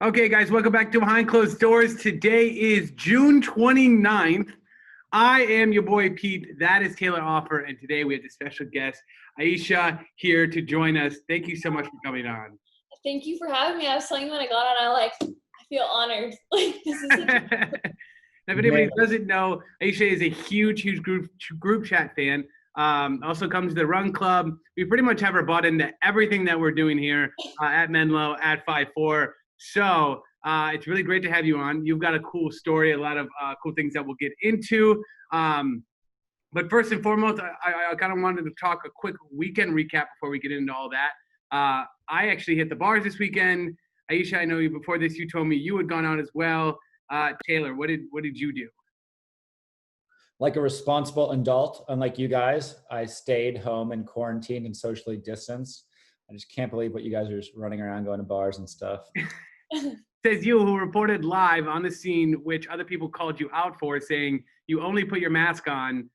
Okay, guys, welcome back to Behind Closed Doors. Today is June 29th. I am your boy Pete. That is Taylor Offer. And today we have a special guest, Aisha, here to join us. Thank you so much for coming on. Thank you for having me. I was telling you when I got on, I feel honored. Like, this is such a... If anybody doesn't know, Aisha is a huge group chat fan. Also comes to the Run Club. We pretty much have her bought into everything that we're doing here at Menlo, at 5'4". So it's really great to have you on. You've got a cool story, a lot of cool things that we'll get into. But first and foremost, I kind of wanted to talk a quick weekend recap before we get into all that. I actually hit the bars this weekend. Aisha, I know you before this. You told me you had gone out as well. Taylor, what did you do? Like a responsible adult, unlike you guys, I stayed home and quarantined and socially distanced. I just can't believe what you guys are just running around going to bars and stuff. Says you, who reported live on the scene, which other people called you out for, saying you only put your mask on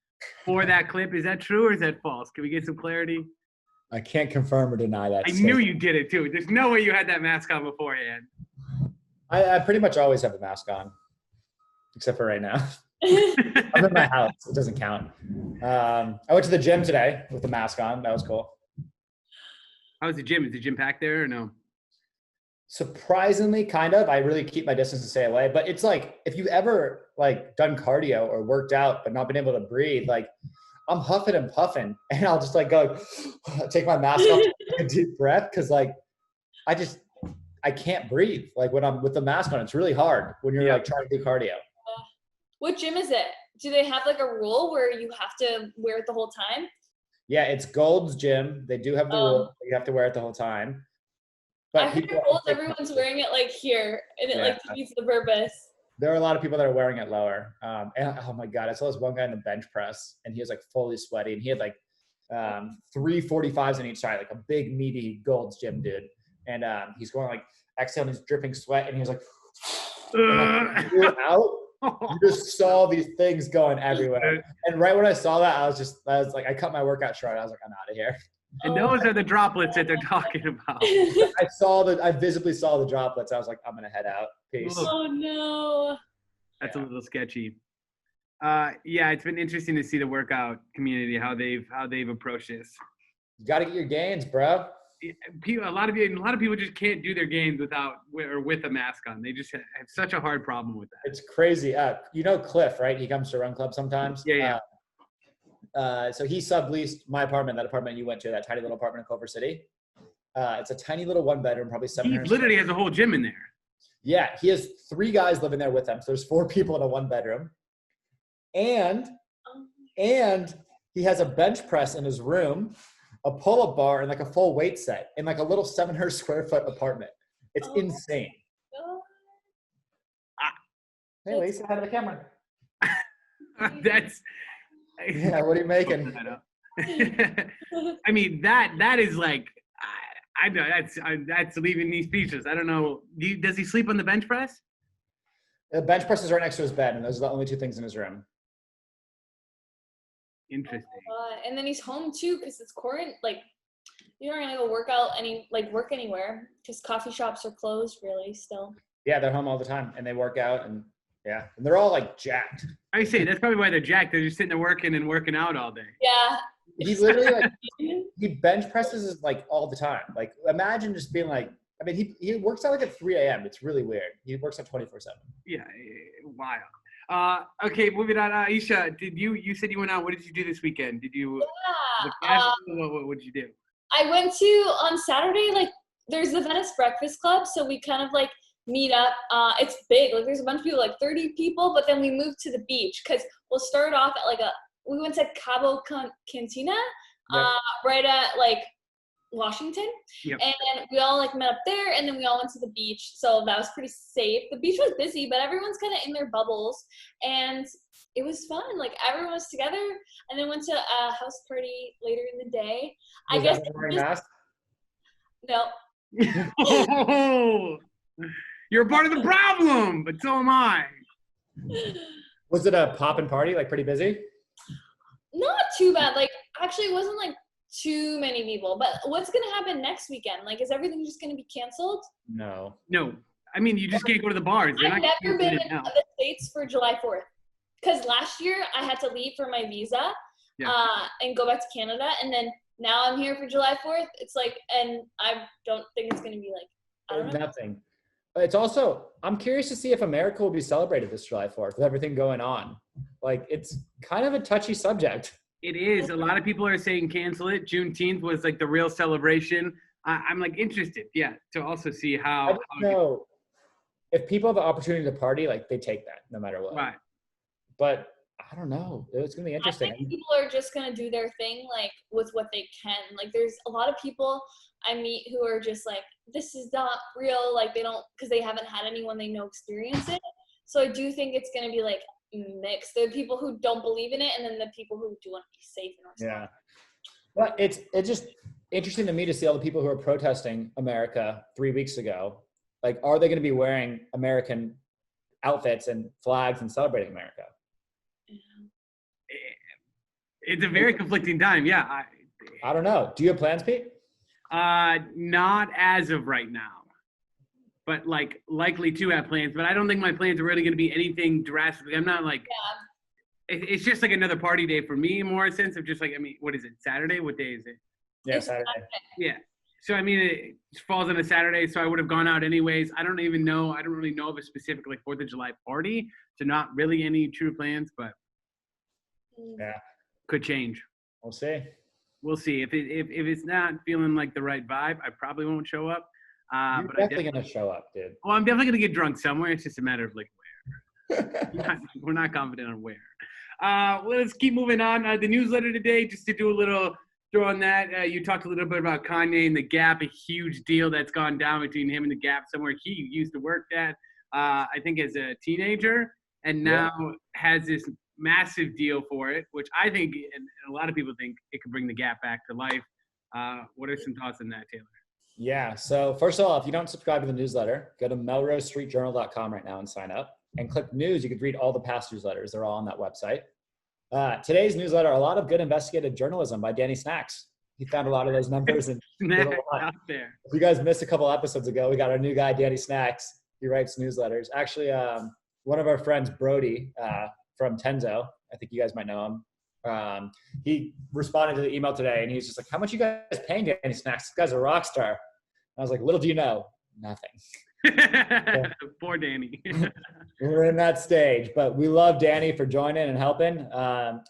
for that clip. Is that true or is that false? Can we get some clarity? I can't confirm or deny that. I knew you did it too. There's no way you had that mask on beforehand. I pretty much always have the mask on, except for right now. I'm in my house. It doesn't count. I went to the gym today with the mask on. That was cool. How was the gym? Is the gym packed there or no? Surprisingly, kind of. I really keep my distance and stay away. But it's like, if you've ever done cardio or worked out but not been able to breathe, I'm huffing and puffing, and I'll just go take my mask off, take a deep breath, because I can't breathe. When I'm with the mask on, it's really hard when you're trying to do cardio. What gym is it? Do they have a rule where you have to wear it the whole time? Yeah, it's Gold's Gym. They do have the rule. You have to wear it the whole time. But I heard Gold, everyone's wearing it here, and it defeats the purpose. There are a lot of people that are wearing it lower. And oh my God, I saw this one guy in the bench press, and he was fully sweaty, and he had 3 45s on each side, a big meaty Gold's Gym dude. And he's going exhaling, he's dripping sweat, and he was out. You just saw these things going everywhere. And right when I saw that, I was I cut my workout short. I was I'm out of here. And those are the droplets that they're talking about. I visibly saw the droplets. I was I'm going to head out. Peace. Oh no. That's a little sketchy. It's been interesting to see the workout community, how they've approached this. You got to get your gains, bro. A lot of people just can't do their gains with a mask on. They just have such a hard problem with that. It's crazy. You know Cliff, right? He comes to Run Club sometimes. Yeah. So he subleased my apartment, that apartment you went to, that tiny little apartment in Culver City. It's a tiny little 1-bedroom, probably 700. He literally has a whole gym in there. Yeah, he has 3 guys living there with him. So there's 4 people in a 1-bedroom, and he has a bench press in his room, a pull-up bar, and a full weight set in a little 700 square foot apartment. It's insane. Hey, Lisa, out of the camera. That's. Yeah, what are you making? I mean, that is I know that's leaving me speechless. I don't know. Does he sleep on the bench press? The bench press is right next to his bed, and those are the only 2 things in his room. Interesting. And then he's home too, because it's quarantine. You're not gonna go work out work anywhere, because coffee shops are closed really still. Yeah, they're home all the time, and they work out, and they're all jacked. I say that's probably why they're jacked. They're just sitting there working and working out all day. Yeah. He literally he bench presses all the time. Imagine just being he works out at 3 a.m. It's really weird. He works out 24/7. Yeah, wild. Okay, moving on. Aisha, you said you went out? What did you do this weekend? Did you? What did you do? I went to on Saturday. There's the Venice Breakfast Club, so we kind of meet up. It's big. There's a bunch of people, 30 people, but then we moved to the beach because we'll start off at we went to Cabo Cantina, right at Washington. Yep. And then we all met up there, and then we all went to the beach. So that was pretty safe. The beach was busy, but everyone's kind of in their bubbles, and it was fun. Everyone was together, and then went to a house party later in the day. Was I guess wearing masks? No. Oh, you're a part of the problem, but so am I. Was it a poppin' party? Pretty busy? Not too bad. Actually, it wasn't too many people. But what's gonna happen next weekend? Is everything just gonna be canceled? No. I mean, you just can't go to the bars. They're I've not never been it in now. the States for July 4th. Because last year I had to leave for my visa and go back to Canada. And then now I'm here for July 4th. It's like, and I don't think it's going to be like, I don't know. Nothing. It's also, I'm curious to see if America will be celebrated this July 4th with everything going on. Like, it's kind of a touchy subject. It is. A lot of people are saying cancel it. Juneteenth was like the real celebration. I'm like interested, to also see how. I don't know if people have the opportunity to party, like they take that no matter what. Right. But I don't know. It's gonna be interesting. I think people are just gonna do their thing like with what they can. Like there's a lot of people I meet who are just like, this is not real. Like they don't, because they haven't had anyone they know experience it. So I do think it's gonna be like mixed. There are people who don't believe in it, and then the people who do want to be safe and responsible. Yeah. But it's just interesting to me to see all the people who are protesting America 3 weeks ago. Like, are they going to be wearing American outfits and flags and celebrating America? It's a very conflicting time. Yeah. I don't know. Do you have plans, Pete? Not as of right now, but like likely to have plans. But I don't think my plans are really going to be anything drastic. I'm not like. It's just like another party day for me, more a sense of just like, I mean, what is it, Saturday? What day is it? Yeah, Saturday. Yeah. So, I mean, it falls on a Saturday, so I would have gone out anyways. I don't really know of a specific like 4th of July party, so not really any true plans, but yeah, could change. We'll see. We'll see. If it's not feeling like the right vibe, I probably won't show up. You're but definitely going to show up, dude. Well, I'm definitely going to get drunk somewhere. It's just a matter of like where. We're not confident on where. Let's keep moving on. The newsletter today, just to do a little throw on that. You talked a little bit about Kanye and the Gap, a huge deal that's gone down between him and the Gap, somewhere he used to work at, I think as a teenager, and now has this massive deal for it, which I think, and a lot of people think, it could bring the Gap back to life. What are some thoughts on that, Taylor? Yeah. So first of all, if you don't subscribe to the newsletter, go to melrosestreetjournal.com right now and sign up. And click news. You could read all the past newsletters. They're all on that website. Today's newsletter, a lot of good investigative journalism by Danny Snacks. He found a lot of those numbers. And out there. If you guys missed a couple episodes ago, we got our new guy, Danny Snacks. He writes newsletters. Actually, one of our friends, Brody, from Tenzo, I think you guys might know him. He responded to the email today, and he was just like, how much you guys paying Danny Snacks? This guy's a rock star. And I was like, little do you know, nothing. Poor Danny. We're in that stage, but we love Danny for joining and helping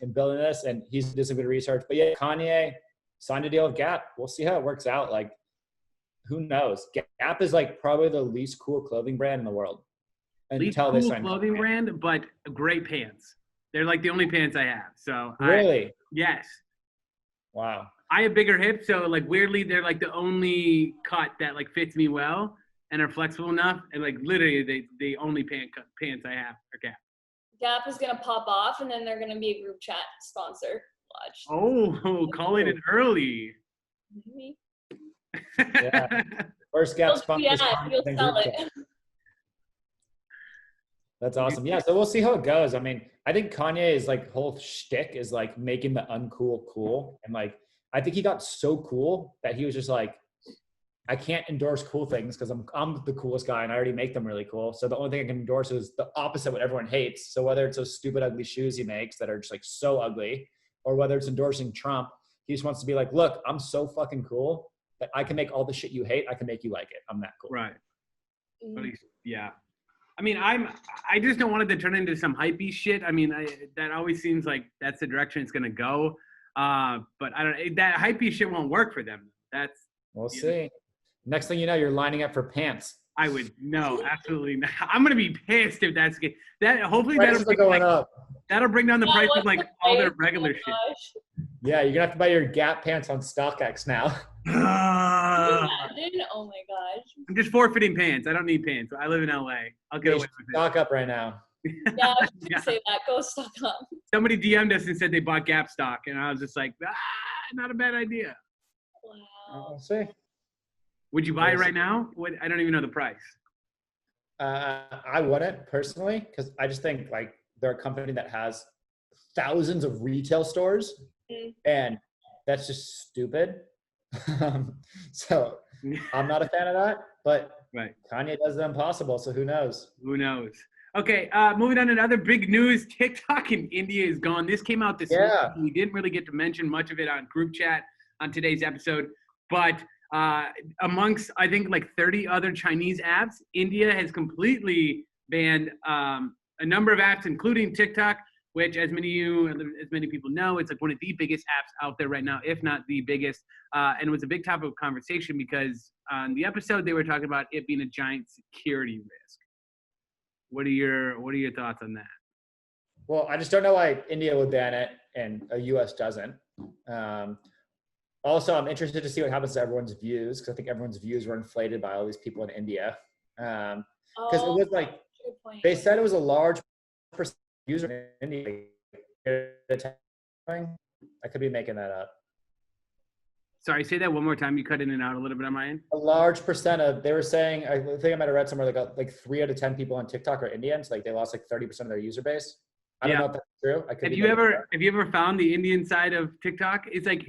in building this, and he's doing some good research. But yeah, Kanye signed a deal with Gap. We'll see how it works out. Like, who knows? Gap is like probably the least cool clothing brand in the world. Until they sign clothing brand, but great pants. They're like the only pants I have. So really, yes. Wow. I have bigger hips, so like weirdly, they're like the only cut that like fits me well and are flexible enough. And like literally, the only pants I have are Gap. Gap is gonna pop off, and then they're gonna be a group chat sponsor. Watch. Oh, calling it early. Maybe. Yeah. First Gap sponsor. Yeah, you'll sell it. That's awesome. Yeah, so we'll see how it goes. I mean, I think Kanye's like whole shtick is like making the uncool cool, and like I think he got so cool that he was just like, I can't endorse cool things because I'm the coolest guy and I already make them really cool. So the only thing I can endorse is the opposite of what everyone hates. So whether it's those stupid ugly shoes he makes that are just like so ugly, or whether it's endorsing Trump, he just wants to be like, look, I'm so fucking cool that I can make all the shit you hate. I can make you like it. I'm that cool. Right. But yeah. I mean, I just don't want it to turn into some hypey shit. I mean, that always seems like that's the direction it's gonna go. But I don't. That hypey shit won't work for them. We'll see. Next thing you know, you're lining up for pants. I would no, absolutely not. I'm gonna be pissed if that's the case. That hopefully that'll bring down the price of like all their regular shit. Yeah, you're gonna have to buy your Gap pants on StockX now. Oh my gosh. I'm just forfeiting pants. I don't need pants. I live in LA. I'll get away with it. Stock up right now. Yeah, I was gonna say that. Go stock up. Somebody DM'd us and said they bought Gap stock, and I was just like, not a bad idea. Wow. We'll see. Would you buy it right now? I don't even know the price. I wouldn't personally, because I just think like they're a company that has thousands of retail stores, and that's just stupid. So I'm not a fan of that. But Right. Kanye does the impossible, so who knows? Who knows? Okay, moving on to another big news. TikTok in India is gone. This came out this morning. We didn't really get to mention much of it on group chat on today's episode. But amongst, I think, like 30 other Chinese apps, India has completely banned a number of apps, including TikTok, which, as many people know, it's like one of the biggest apps out there right now, if not the biggest. And it was a big topic of conversation because on the episode they were talking about it being a giant security risk. What are your thoughts on that? Well, I just don't know why India would ban it and a US doesn't. Also, I'm interested to see what happens to everyone's views because I think everyone's views were inflated by all these people in India. Because it was like, they said it was a large percentage of users in India. I could be making that up. Sorry, say that one more time. You cut in and out a little bit on my end. A large percent of, they were saying, I think I might have read somewhere like 3 out of 10 people on TikTok are Indians. Like they lost like 30% of their user base. I don't know if that's true. Have you ever found the Indian side of TikTok? It's like,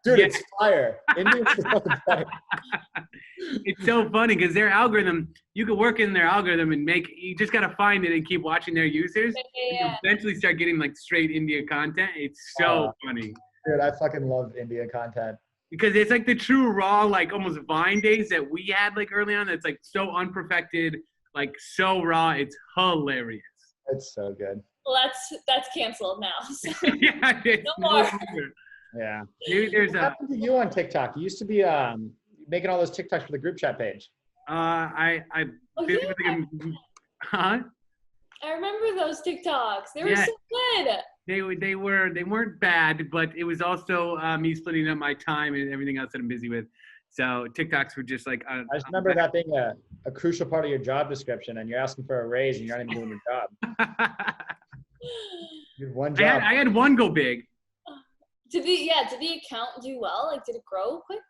dude, it's fire. Indians are fucking fire. It's so funny because their algorithm, you could work in their algorithm and you just got to find it and keep watching their users. You eventually start getting like straight India content. It's so funny. Dude, I fucking love India content. Because it's like the true raw, like almost Vine days that we had like early on. That's like so unperfected, like so raw. It's hilarious. It's so good. Well, that's canceled now. So. Yeah, no more. Yeah. Maybe there's what happened to you on TikTok? You used to be making all those TikToks for the group chat page. Huh? I remember those TikToks. They were so good. They weren't bad, but it was also me splitting up my time and everything else that I'm busy with. So TikToks were just like. I just remember that being a crucial part of your job description, and you're asking for a raise, and you're not even doing your job. You had one job. I had one go big. Did the account do well? Like, did it grow quick?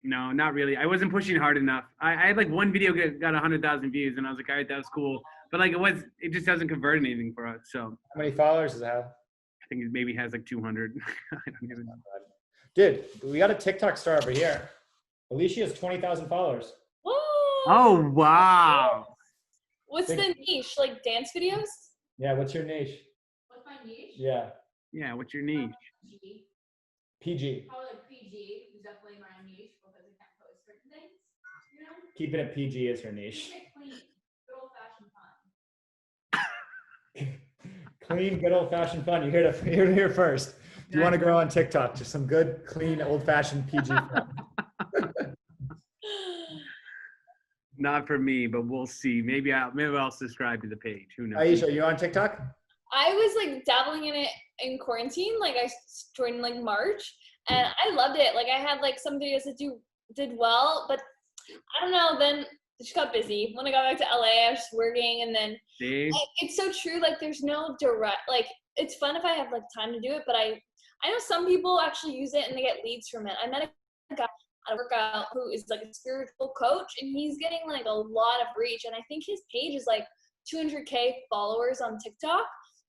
No, not really. I wasn't pushing hard enough. I had like one video got 100,000 views, and I was like, all right, that was cool. But like it just doesn't convert anything for us. So. How many followers does it have? I think it maybe has like 200. I don't even know. Dude, we got a TikTok star over here. Alicia has 20,000 followers. Whoa. Oh, wow. What's the niche? Like dance videos? Yeah, what's your niche? What's my niche? Yeah. Yeah, what's your niche? PG. PG. Probably like PG is definitely my niche because I can't post certain things. You know? Keeping it PG is her niche. Keep it clean. Good old fashioned fun. Clean, good old-fashioned fun. You heard it here first. If you want to grow on TikTok, just some good, clean, old-fashioned PG fun. Not for me, but we'll see. Maybe I'll subscribe to the page. Who knows? Aisha, are you on TikTok? I was like dabbling in it in quarantine. Like I joined like March, and I loved it. Like I had like some videos that did well, but I don't know. Then just got busy. When I got back to LA, I was just working, and then it's so true. Like there's no direct. Like it's fun if I have like time to do it, but I know some people actually use it and they get leads from it. I met a guy at a workout who is like a spiritual coach, and he's getting like a lot of reach, and I think his page is like 200K followers on TikTok,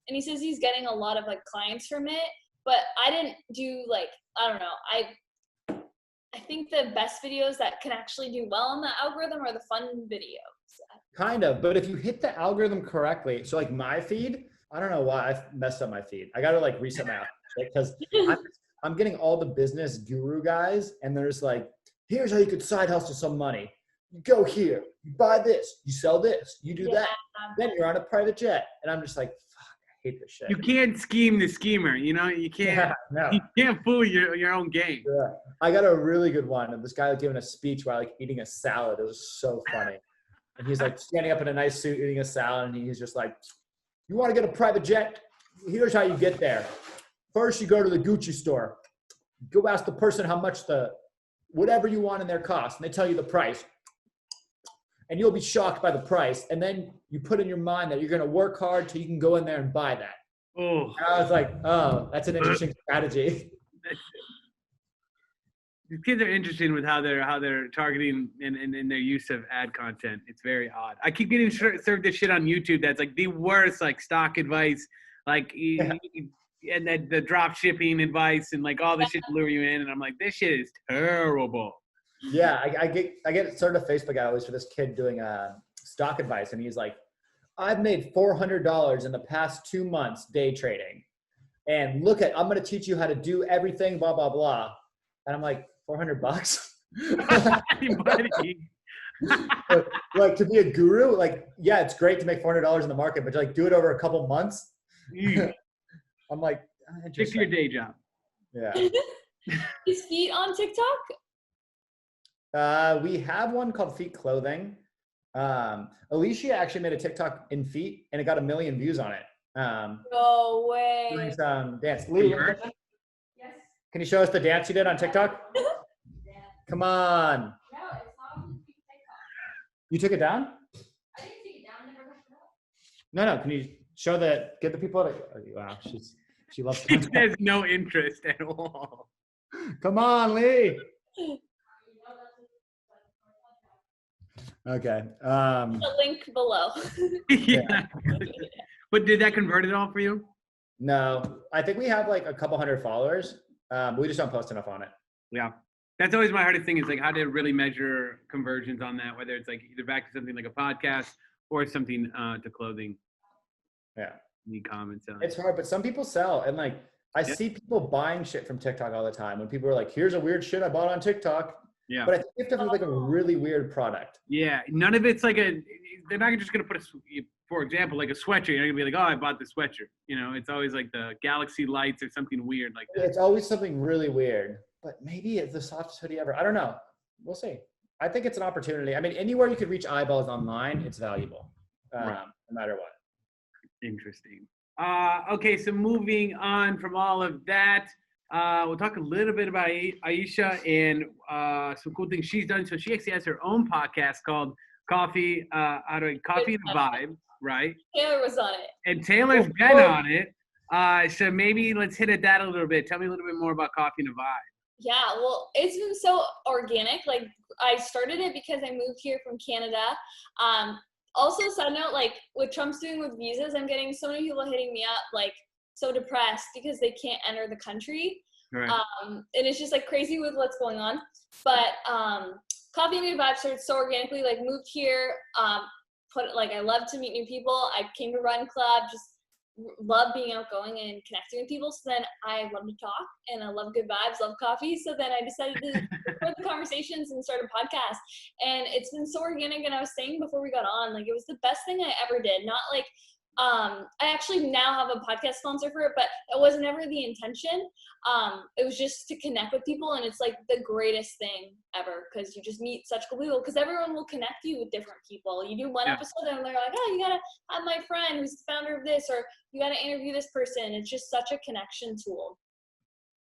and he says he's getting a lot of like clients from it. But I didn't do like, I don't know. I think the best videos that can actually do well on the algorithm are the fun videos. Kind of, but if you hit the algorithm correctly, so like my feed, I don't know why I messed up my feed. I got to like reset my algorithm because I'm getting all the business guru guys, and there's like, here's how you could side hustle some money. You go here, you buy this, you sell this, you do that, then you're on a private jet. And I'm just like, fuck, I hate this shit. You can't scheme the schemer, you know? You can't. You can't fool your own game. Yeah. I got a really good one of this guy like giving a speech while like eating a salad. It was so funny. And he's like standing up in a nice suit eating a salad, and he's just like, you want to get a private jet? Here's how you get there. First, you go to the Gucci store. Go ask the person how much whatever you want in their cost, and they tell you the price. And you'll be shocked by the price. And then you put in your mind that you're going to work hard till you can go in there and buy that. Oh. And I was like, oh, that's an interesting strategy. These kids are interesting with how they're targeting in their use of ad content. It's very odd. I keep getting served this shit on YouTube that's like the worst, like stock advice, like and the drop shipping advice and like all this shit to lure you in. And I'm like, this shit is terrible. Yeah, I get sort of Facebook ad always for this kid doing stock advice, and he's like, I've made $400 in the past 2 months day trading, and I'm going to teach you how to do everything, blah blah blah. And I'm like, $400? Buddy. Like to be a guru, like yeah, it's great to make $400 in the market, but to like do it over a couple months. I'm like, stick to your day job. Yeah. Is Feet on TikTok? We have one called Feet Clothing. Alicia actually made a TikTok in Feet, and it got 1 million views on it. No way. Doing some dance. Lee, Yes. can you show us the dance you did on TikTok? Come on. No, it's not on the TikTok. You took it down? I didn't take it down. Never left it up. No. Can you show that? Get the people to. Oh, wow, she loves. She has no interest at all. Come on, Lee. Okay. The link below. Yeah. But did that convert at all for you? No, I think we have like a couple hundred followers. We just don't post enough on it. Yeah. That's always my hardest thing is like how to really measure conversions on that, whether it's like either back to something like a podcast or something to clothing. Yeah. Need comments on. It's hard, but some people sell. And like, I see people buying shit from TikTok all the time. When people are like, here's a weird shit I bought on TikTok. Yeah. But I think you have to have like a really weird product. Yeah. None of it's like they're not just going to put for example, like a sweatshirt. You're going to be like, oh, I bought the sweatshirt. You know, it's always like the galaxy lights or something weird like that. It's always something really weird, but maybe it's the softest hoodie ever. I don't know. We'll see. I think it's an opportunity. I mean, anywhere you could reach eyeballs online, it's valuable, Right. no matter what. Interesting. Okay, so moving on from all of that, we'll talk a little bit about Aisha and some cool things she's done. So she actually has her own podcast called Coffee and the Vibe, right? Taylor was on it. And Taylor's been on it. So maybe let's hit at that a little bit. Tell me a little bit more about Coffee and the Vibe. Yeah, well, it's been so organic. Like, I started it because I moved here from Canada. Also, side note, like, what Trump's doing with visas, I'm getting so many people hitting me up, like, so depressed because they can't enter the country. Right. And it's just, like, crazy with what's going on. But Coffee and the Vibe started so organically, like, moved here, I love to meet new people. I came to Run Club, just love being outgoing and connecting with people. So then I love to talk and I love good vibes, love coffee. So then I decided to record the conversations and start a podcast. And it's been so organic. And I was saying before we got on, like, it was the best thing I ever did. Not like, I actually now have a podcast sponsor for it, but it was never the intention. It was just to connect with people, and it's like the greatest thing ever because you just meet such cool people. Because everyone will connect you with different people. You do one episode, and they're like, "Oh, you gotta have my friend who's the founder of this," or "You gotta interview this person." It's just such a connection tool.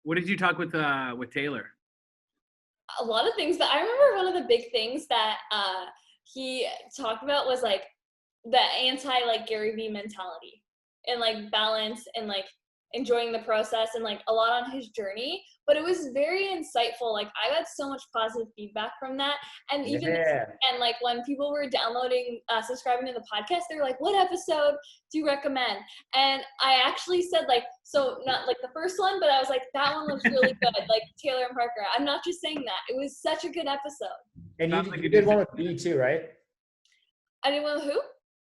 What did you talk with Taylor? A lot of things, but I remember one of the big things that he talked about was like the anti like Gary Vee mentality and like balance and like enjoying the process and like a lot on his journey. But it was very insightful. Like, I got so much positive feedback from that. And even and like when people were downloading, subscribing to the podcast, they were like, "What episode do you recommend?" And I actually said like, so not like the first one, but I was like, that one looks really good. Like Taylor and Parker. I'm not just saying that. It was such a good episode. And you did one with D too, right? I did one with who?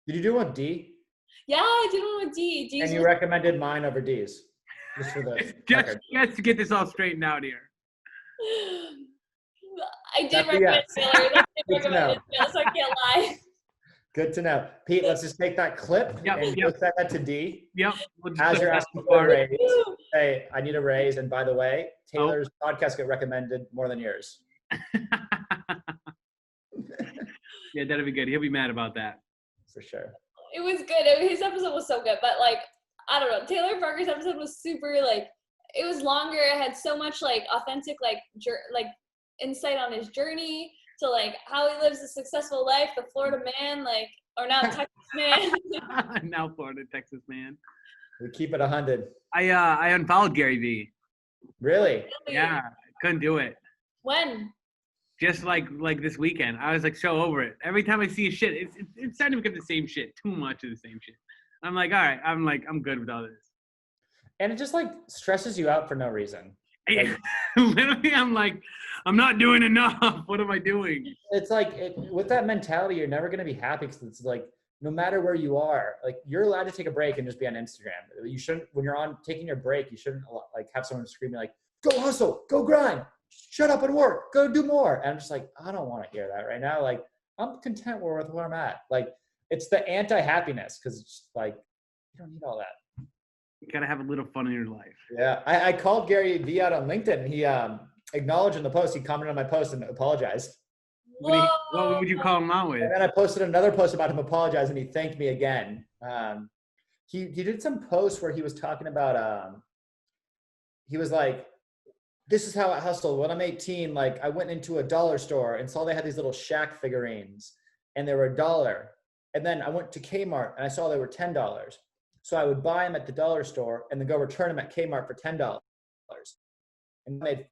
Did you do one with D? Yeah, I did one with D. D's and you recommended mine over D's. Just for the just to get this all straightened out here. I did recommend Taylor. I did recommend it, so I can't lie. Good to know. Pete, let's just take that clip and go send that to D. Yep. As you're asking for a raise, hey, I need a raise. And by the way, Taylor's podcast got recommended more than yours. Yeah, that'd be good. He'll be mad about that. For sure. It was good. His episode was so good, but like, I don't know. Taylor Parker's episode was super like, it was longer. It had so much like authentic like insight on his journey to like how he lives a successful life, the Florida man, like, or now Texas man. Now Florida, Texas man. We keep it 100. I unfollowed Gary Vee. Really? Yeah, couldn't do it. When? Just like this weekend, I was like so over it. Every time I see his shit, it's starting to become the same shit. Too much of the same shit. I'm like, all right, I'm good with all this. And it just like stresses you out for no reason. Literally, I'm like, I'm not doing enough. What am I doing? It's like with that mentality, you're never going to be happy because it's like no matter where you are, like you're allowed to take a break and just be on Instagram. You shouldn't, when you're on taking your break, you shouldn't like have someone screaming like, go hustle, go grind, shut up and work, go do more. And I'm just like, I don't want to hear that right now. Like I'm content with where I'm at. Like it's the anti-happiness because it's just like, you don't need all that. You gotta have a little fun in your life. Yeah. I called Gary Vee out on LinkedIn and he acknowledged in the post, he commented on my post and apologized. What would you call him out with? And then I posted another post about him apologizing. He thanked me again. He did some posts where he was talking about, he was like, this is how I hustled. When I'm 18, like I went into a dollar store and saw they had these little Shaq figurines and they were $1. And then I went to Kmart and I saw they were $10. So I would buy them at the dollar store and then go return them at Kmart for $10. And I made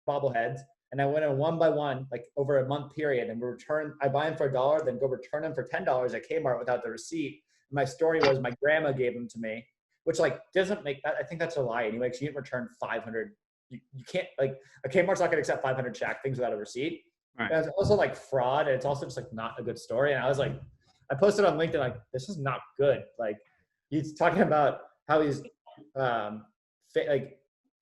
bobbleheads. And I went in one by one, like over a month period, and I buy them for $1, then go return them for $10 at Kmart without the receipt. And my story was my grandma gave them to me, which like doesn't make that. I think that's a lie anyway. Cause you didn't return 500. You can't, like a Kmart's not gonna accept 500 Shaq things without a receipt. Right. And it's also like fraud. And it's also just like not a good story. And I was like, I posted on LinkedIn, like, this is not good. Like he's talking about how he's like,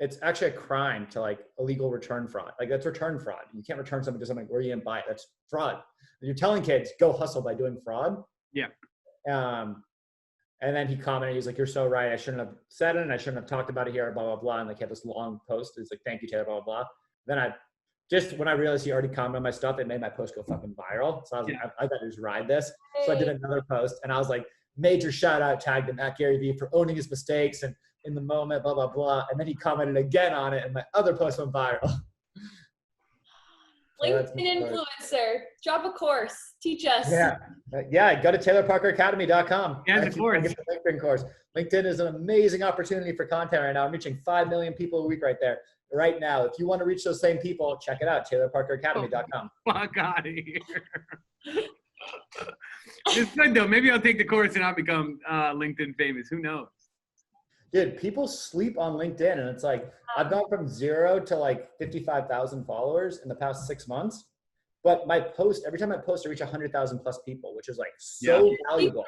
it's actually a crime to like illegal return fraud. Like that's return fraud. You can't return something to something where you didn't buy it. That's fraud. You're telling kids go hustle by doing fraud. Yeah. And then he commented, he's like, you're so right. I shouldn't have said it. And I shouldn't have talked about it here, blah, blah, blah. And like he had this long post. It's like, thank you, Taylor, blah, blah, blah. Then when I realized he already commented on my stuff, it made my post go fucking viral. So I was like, I gotta just ride this. So I did another post and I was like, major shout out, tagged him at Gary Vee for owning his mistakes and in the moment, blah, blah, blah. And then he commented again on it and my other post went viral. LinkedIn influencer, drop a course, teach us. Yeah. Go to taylorparkeracademy.com. Yeah, of course. Get the LinkedIn course. LinkedIn is an amazing opportunity for content right now. I'm reaching 5 million people a week right there. Right now, if you want to reach those same people, check it out, taylorparkeracademy.com. Fuck out of here. It's good though. Maybe I'll take the course and I'll become LinkedIn famous. Who knows? Dude, people sleep on LinkedIn and it's like, I've gone from 0 to like 55,000 followers in the past 6 months. But my post, every time I post, I reach 100,000 plus people, which is like so valuable.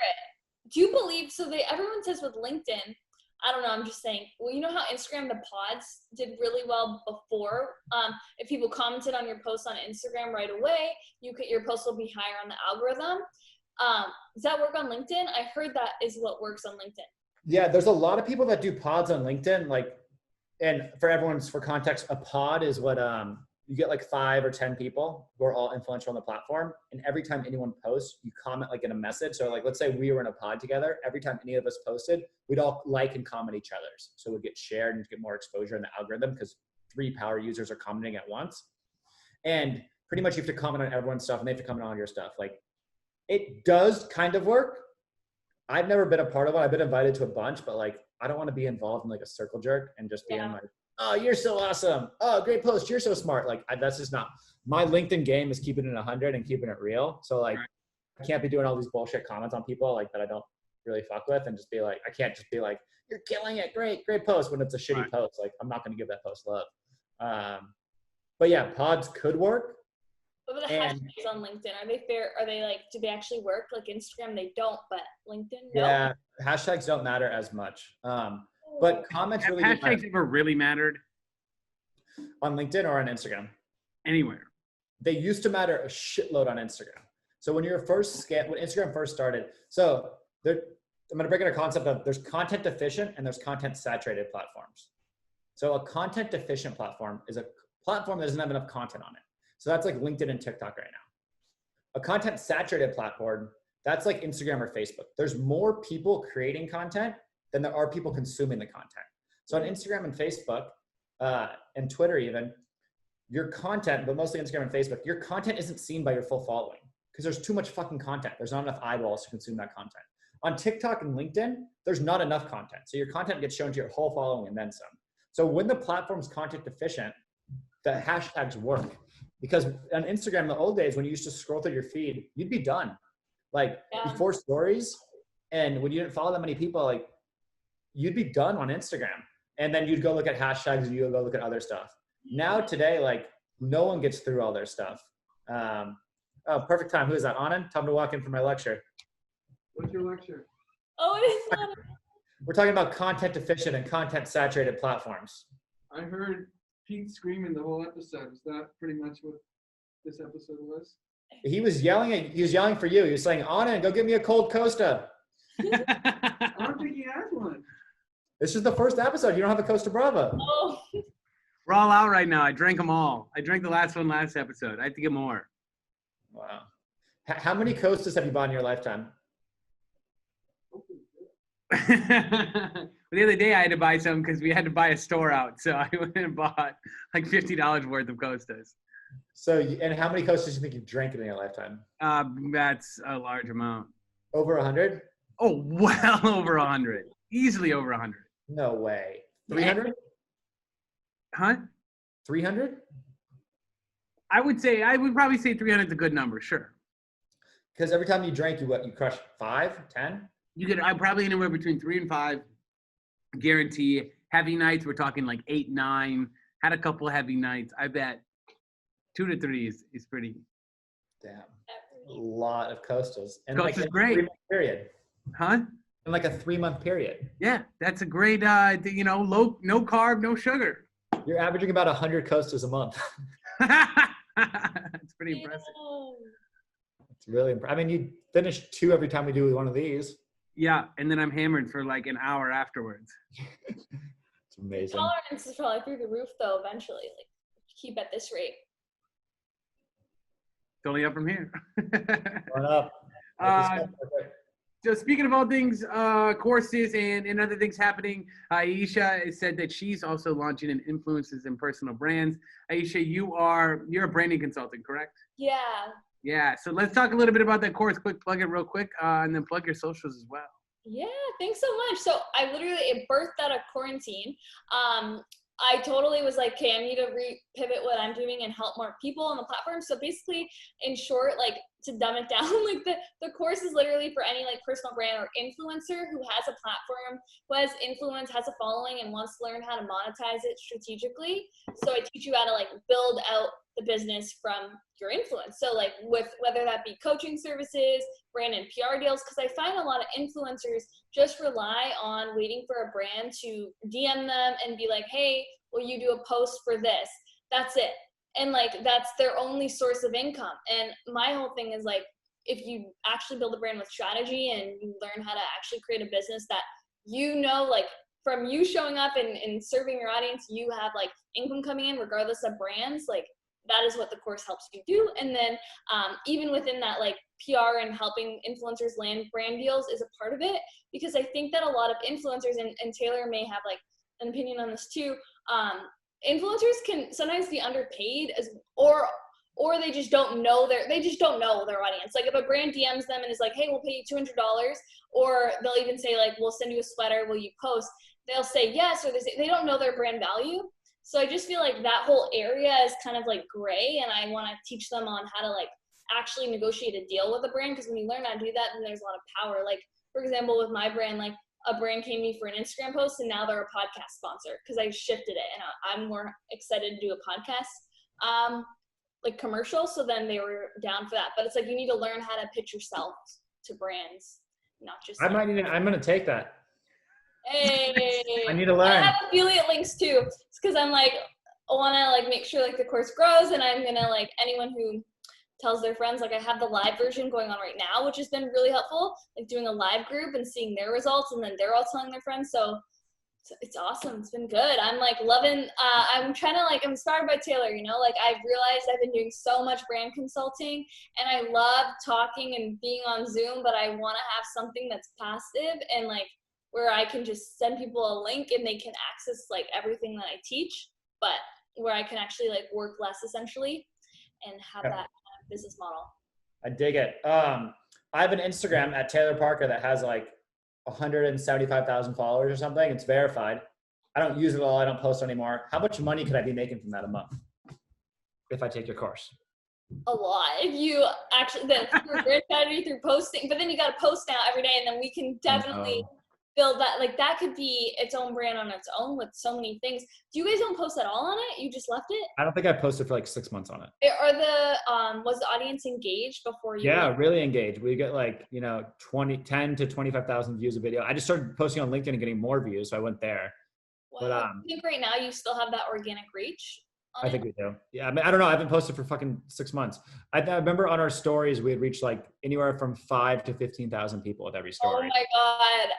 Do you believe, everyone says with LinkedIn, I don't know, I'm just saying, well, you know how Instagram, the pods did really well before? If people commented on your post on Instagram right away, your post will be higher on the algorithm. Does that work on LinkedIn? I heard that is what works on LinkedIn. Yeah, there's a lot of people that do pods on LinkedIn. Like, and for context, a pod is what you get like 5 or 10 people who are all influential on the platform. And every time anyone posts, you comment like in a message. So like, let's say we were in a pod together. Every time any of us posted, we'd all like and comment each other's. So we'd get shared and get more exposure in the algorithm because 3 power users are commenting at once. And pretty much you have to comment on everyone's stuff and they have to comment on your stuff. Like it does kind of work. I've never been a part of it. I've been invited to a bunch, but like, I don't want to be involved in like a circle jerk and just being like, oh, you're so awesome. Oh, great post. You're so smart. Like that's just not my LinkedIn game is keeping it 100 and keeping it real. So like, I can't be doing all these bullshit comments on people like that I don't really fuck with and just be like, I can't just be like, you're killing it. Great post when it's a shitty post. Like I'm not going to give that post love. But yeah, pods could work. What about the hashtags on LinkedIn? Are they fair? Are they like, do they actually work? Like Instagram, they don't, but LinkedIn, no. Yeah, hashtags don't matter as much. But comments really do hashtags ever really mattered? On LinkedIn or on Instagram? Anywhere. They used to matter a shitload on Instagram. So when Instagram first started, so I'm going to break in a concept of there's content deficient and there's content saturated platforms. So a content deficient platform is a platform that doesn't have enough content on it. So that's like LinkedIn and TikTok right now. A content saturated platform, that's like Instagram or Facebook. There's more people creating content than there are people consuming the content. So on Instagram and Facebook and Twitter even, your content, but mostly Instagram and Facebook, your content isn't seen by your full following because there's too much fucking content. There's not enough eyeballs to consume that content. On TikTok and LinkedIn, there's not enough content. So your content gets shown to your whole following and then some. So when the platform's content deficient, the hashtags work. Because on Instagram, in the old days, when you used to scroll through your feed, you'd be done. Like before stories, and when you didn't follow that many people, like you'd be done on Instagram. And then you'd go look at hashtags and you'd go look at other stuff. Now today, like no one gets through all their stuff. Oh, perfect time. Who is that? Anand? Tell him to walk in for my lecture. What's your lecture? Oh, it is not. We're talking about content efficient and content saturated platforms. I heard Pete screaming the whole episode. Is that pretty much what this episode was? He was yelling for you. He was saying, Anand, go get me a cold Costa. I don't think he has one. This is the first episode. You don't have a Costa Brava. Oh, We're all out right now. I drank them all. I drank the last one last episode. I have to get more. Wow. How many Costas have you bought in your lifetime? The other day I had to buy some because we had to buy a store out. So I went and bought like $50 worth of Costas. So, and how many Costas do you think you've drank in your lifetime? That's a large amount. Over 100? Oh, well over 100. Easily over 100. No way. 300? Huh? 300? I would probably say 300 is a good number, sure. Because every time you drank, you crush 5, 10? I'm probably anywhere between 3 and 5, guarantee. Heavy nights, we're talking like 8, 9. Had a couple heavy nights. I bet 2 to 3 is pretty. Damn. A lot of Costas. And Costa's like a great. 3-month period. Huh? In like a 3-month peried. Yeah, that's a great, no carb, no sugar. You're averaging about 100 Costas a month. It's pretty impressive. It's really impressive. I mean, you finish 2 every time we do one of these. Yeah, and then I'm hammered for like an hour afterwards. It's amazing. tolerance is probably through the roof though. Eventually, like keep at this rate. It's only up from here. Run up. So speaking of all things, courses and other things happening, Aisha has said that she's also launching an influences and personal brands. Aisha, you're a branding consultant, correct? Yeah. Yeah. So let's talk a little bit about that course. Quick, plug it real quick, and then plug your socials as well. Yeah, thanks so much. So I literally, it birthed out of quarantine. I totally was like, okay, I need to pivot what I'm doing and help more people on the platform. So basically, in short, like to dumb it down, like the course is literally for any like personal brand or influencer who has a platform, who has influence, has a following, and wants to learn how to monetize it strategically. So I teach you how to like build out the business from your influence. So like with whether that be coaching services, brand and PR deals, because I find a lot of influencers just rely on waiting for a brand to DM them and be like, hey, will you do a post for this? That's it. And like, that's their only source of income. And my whole thing is like, if you actually build a brand with strategy and you learn how to actually create a business that, like from you showing up and serving your audience, you have like income coming in regardless of brands, like that is what the course helps you do. And then even within that, like PR and helping influencers land brand deals is a part of it, because I think that a lot of influencers, and Taylor may have like an opinion on this too, influencers can sometimes be underpaid or they just don't know their audience. Like if a brand DMs them and is like, hey, we'll pay you $200, or they'll even say like, we'll send you a sweater, will you post? They'll say yes, or they don't know their brand value. So I just feel like that whole area is kind of like gray, and I want to teach them on how to like actually negotiate a deal with a brand, because when you learn how to do that, then there's a lot of power. Like for example, with my brand, like a brand came to me for an Instagram post and now they're a podcast sponsor because I shifted it and I'm more excited to do a podcast like commercial. So then they were down for that. But it's like you need to learn how to pitch yourself to brands, not just I'm going to take that. Hey, I need to learn. I have affiliate links too. It's because I'm like, I want to like make sure like the course grows, and I'm gonna like anyone who tells their friends, like I have the live version going on right now, which has been really helpful, like doing a live group and seeing their results, and then they're all telling their friends. So it's awesome. It's been good. I'm like loving, I'm trying to like, I'm inspired by Taylor, like I've realized I've been doing so much brand consulting and I love talking and being on Zoom, but I want to have something that's passive and like where I can just send people a link and they can access like everything that I teach, but where I can actually like work less essentially and have that kind of business model. I dig it. I have an Instagram at Taylor Parker that has like 175,000 followers or something. It's verified. I don't use it all. I don't post anymore. How much money could I be making from that a month if I take your course? A lot. If you actually, through brand strategy, through posting, but then you got to post now every day, and then we can definitely build that. Like that could be its own brand on its own with so many things. Do you guys don't post at all on it? You just left it? I don't think I posted for like 6 months on it. Are the was the audience engaged before you? Yeah, really engaged. We get like, 10 to 25,000 views a video. I just started posting on LinkedIn and getting more views, so I went there. Wow. But I think right now you still have that organic reach. I think we do. Yeah, I mean, I don't know. I haven't posted for fucking 6 monts. I remember on our stories we had reached like anywhere from 5 to 15,000 people with every Oh story. my god.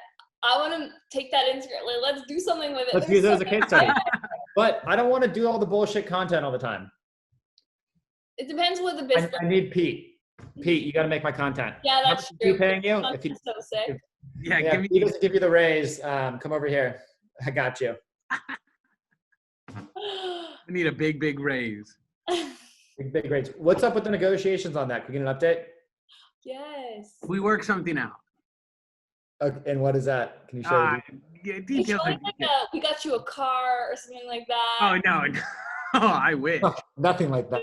I want to take that Instagram. Like, let's do something with it. Let's use it as a case study. But I don't want to do all the bullshit content all the time. It depends what the business. I need Pete. Pete, you got to make my content. Yeah, How that's much is true. he paying you? If he, So sick. Yeah, yeah, give me. Pete doesn't give you the raise. Come over here. I got you. I need a big raise. Big raise. What's up with the negotiations on that? Can we get an update? Yes. We work something out. Okay, and what is that? Can you share? Yeah, It's details. like we got you a car or something like that. Oh no, no. Oh, I wish. Nothing like that.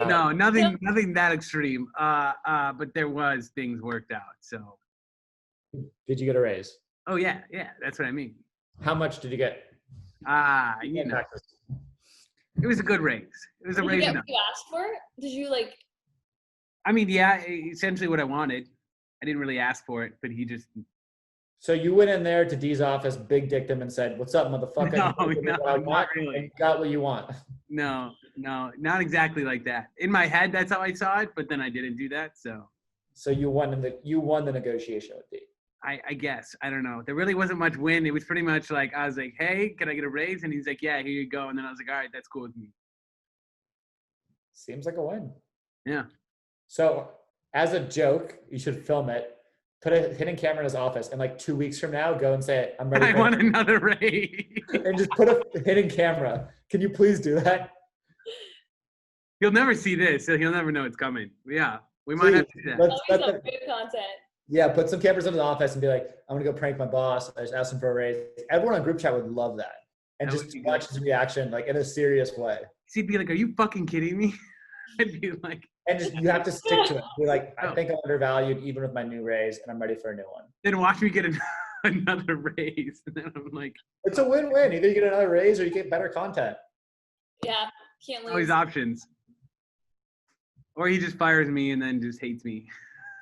No, nothing that extreme. But there was things worked out. So. Did you get a raise? Oh yeah, that's what I mean. How much did you get? It was a good raise. It was a Did you raise get enough. what you asked for? Did you like? I mean, yeah, essentially what I wanted. I didn't really ask for it, but he just. So you went in there to D's office, big dicked him, and said, "What's up, motherfucker?" No, not really. And you got what you want. No, not exactly like that. In my head, that's how I saw it, but then I didn't do that. So you won the negotiation with D. I guess. I don't know. There really wasn't much win. It was pretty much like, I was like, hey, can I get a raise? And he's like, yeah, here you go. And then I was like, all right, that's cool with me. Seems like a win. Yeah. So as a joke, you should film it, put a hidden camera in his office, and like 2 weeks from now, go and say, I'm ready. I want another raise. And just put a hidden camera. Can you please do that? He'll never see this, so he'll never know it's coming. Yeah, we might have to do that. That'll be some good content. Yeah, put some cameras in the office and be like, I'm gonna go prank my boss. I just asked him for a raise. Everyone on group chat would love that. And That just would be watch his reaction, like in a serious way. He'd be like, are you fucking kidding me? I'd be like, And just you have to stick to it. Be like, I Oh. think I'm undervalued even with my new raise, and I'm ready for a new one. then watch me get another raise. And then I'm like, It's a win-win. Either you get another raise or you get better content. Yeah, can't lose. always options. Or he just fires me and then just hates me.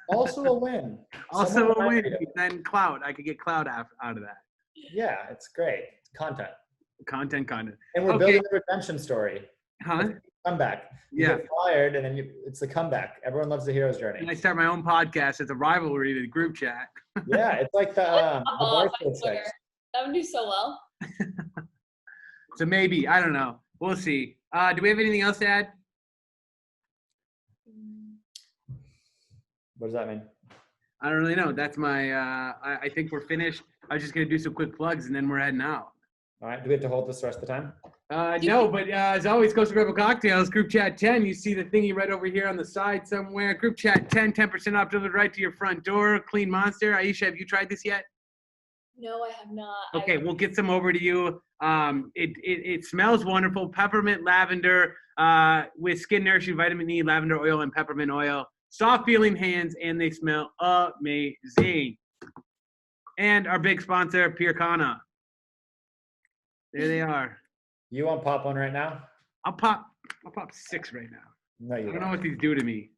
Also a win. Also Someone a win. might- Then clout. I could get clout out of that. Yeah, it's great. It's content. Content. And we're Okay. building a redemption story. Huh? Comeback. You Yeah. get fired, and then it's the comeback. Everyone loves the hero's And I journey. start my own podcast as a rivalry to the group chat. Yeah, it's like the Off on Barfield Twitter. six. That would do so well. So maybe, I don't know. We'll see. Do we have anything else to add? What does that mean? I don't really know. That's my, I think we're finished. I was just going to do some quick plugs and then we're heading out. All right. Do we have to hold this the rest of the time? No, but as always, Coastal Rebel Cocktails, Group Chat 10. You see the thingy right over here on the side somewhere. Group Chat 10, 10% off delivered right to your front door. Clean Monster. Aisha, have you tried this yet? No, I have not. Okay, we'll get some over to you. It smells wonderful. Peppermint lavender with skin nourishing vitamin E, lavender oil, and peppermint oil. Soft feeling hands, and they smell amazing. And our big sponsor, Pirkana. There they are. You want pop one right now? I'll pop 6 right now. No, you I don't know don't. what these do to me.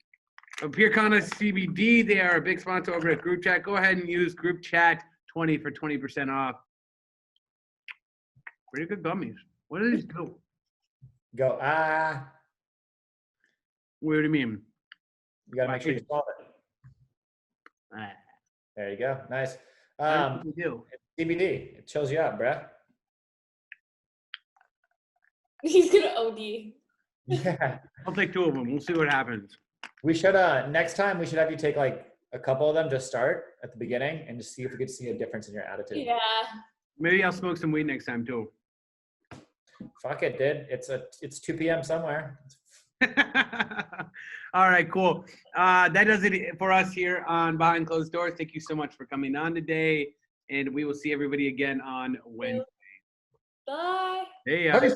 Pirkana CBD, they are a big sponsor over at Group Chat. Go ahead and use Group Chat 20 for 20% off. Pretty good gummies. What do these do? Go. What do you mean? You gotta make sure you swallow it. Ah, There you go. Nice. what do they do? CBD. It chills you out, bruh. He's gonna OD. Yeah. I'll take 2 of them. We'll see what happens. We should next time we should have you take like a couple of them to start at the beginning and just see if we could see a difference in your attitude. Yeah. Maybe I'll smoke some weed next time too. Fuck it, dude. It's 2 p.m. somewhere. All right, cool. That does it for us here on Behind Closed Doors. Thank you so much for coming on today, and we will see everybody again on Wednesday. Bye. Hey, Peace.